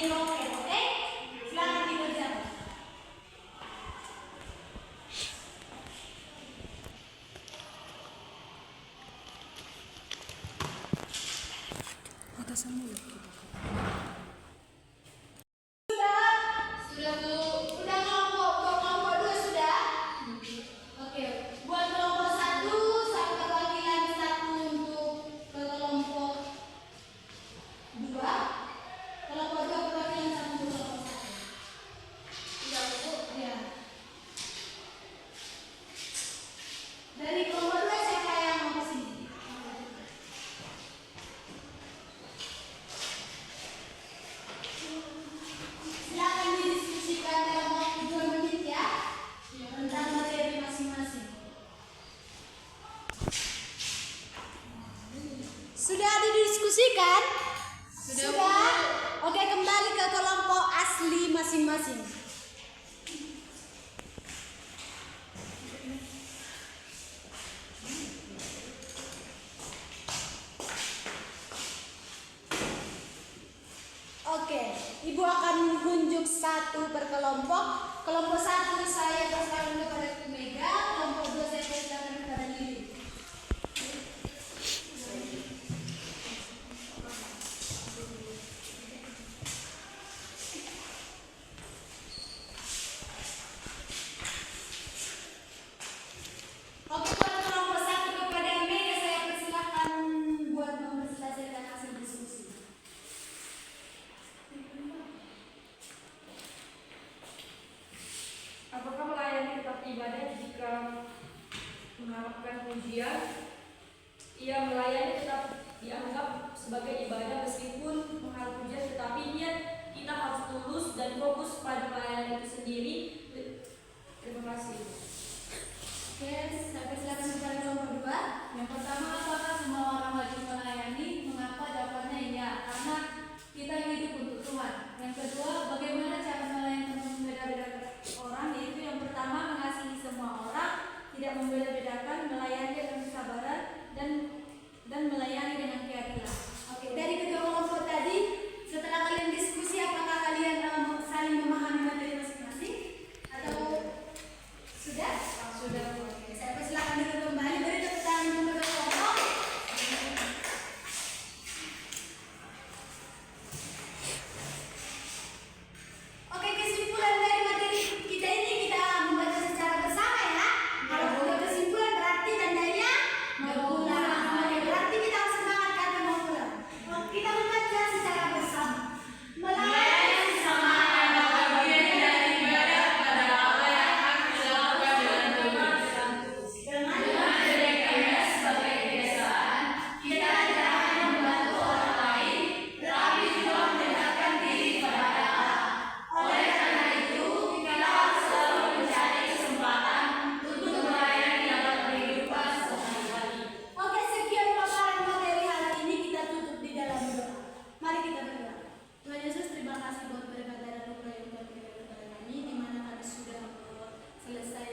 di loket, oke? Silakan dikerjakan. Atasan mulut. Sudah Bu. Sudah kelompok 2 sudah? Oke. Buat kelompok 1 saya perwakilan 1 untuk ke kelompok 2. Kelompok 2 perwakilan 1 untuk kelompok 1. Sudah Bu? Ya. Dari kelompok 2 siapa yang mau ke sini? Silakan didiskusikan dalam waktu 2 menit ya. Tentang materi masing-masing. Sudah didiskusikan? Sudah. Oke, kembali ke kelompok asli masing-masing. Oke, Ibu akan menunjuk 1 per kelompok. Kelompok 1 saya persilakan kepada Ibu Mega, kelompok 2 saya persilakan kepada Lili. Oke, buat kelompok 1 kepada Mega saya persilakan buat memperselesaikan hasil diskusi. Apakah melayani tetap ibadah jika mengharapkan pujian? Ia melayani tetap dianggap sebagai ibadah meskipun mengharap pujian, tetapi niat kita harus tulus dan fokus pada pelayanan itu sendiri. Terima kasih. Oke, saya persilakan kepada kelompok 2. Yang pertama, apakah semua orang wajib melayani? Mengapa? Jawabannya iya, karena kita hidup untuk Tuhan. Yang kedua, bagaimana cara melayani dan membeda-bedakan orang? Yaitu yang pertama, mengasihi semua orang, tidak membeda-bedakan, melayani dengan kesabaran dan melayani dengan keadilan. Oke, dari kedua kelompok tadi, setelah kalian diskusi, apakah kalian saling memahami materi masing-masing? Atau sudah? Sudah. Oke, saya persilakan dulu kembali. Beri tepuk tangan untuk kedua kelompok. Oke, kesimpulan dari materi kita ini kita membaca secara bersama ya. Kalau sudah kesimpulan berarti tandanya mau pulang. Oke, berarti kita harus semangat karena mau pulang. Oke, kita membaca secara bersama. Melayani sama adalah bagian dari ibadah pada Allah yang hak dilakukan dengan tulus. Dengan menjadikannya sebagai kebiasaan, kita tidak hanya membantu orang lain, tetapi juga mendekatkan diri kepada Allah. Oleh karena itu, kita harus selalu mencari kesempatan untuk melayani dalam kehidupan sehari-hari. Oke, sekian paparan materi hari ini, kita tutup di dalam doa. Mari kita berdoa. Tuhan Yesus, terima kasih buat berkat dan anugerah yang Tuhan berikan kepada kami, di mana kami sudah selesai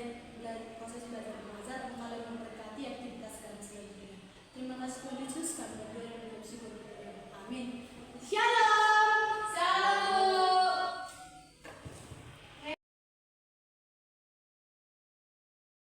proses belajar mengajar. Engkau yang memberkati aktivitas kami selanjutnya. Terima kasih Tuhan Yesus, kami berdoa dan bersyukur. Amin. Shalom.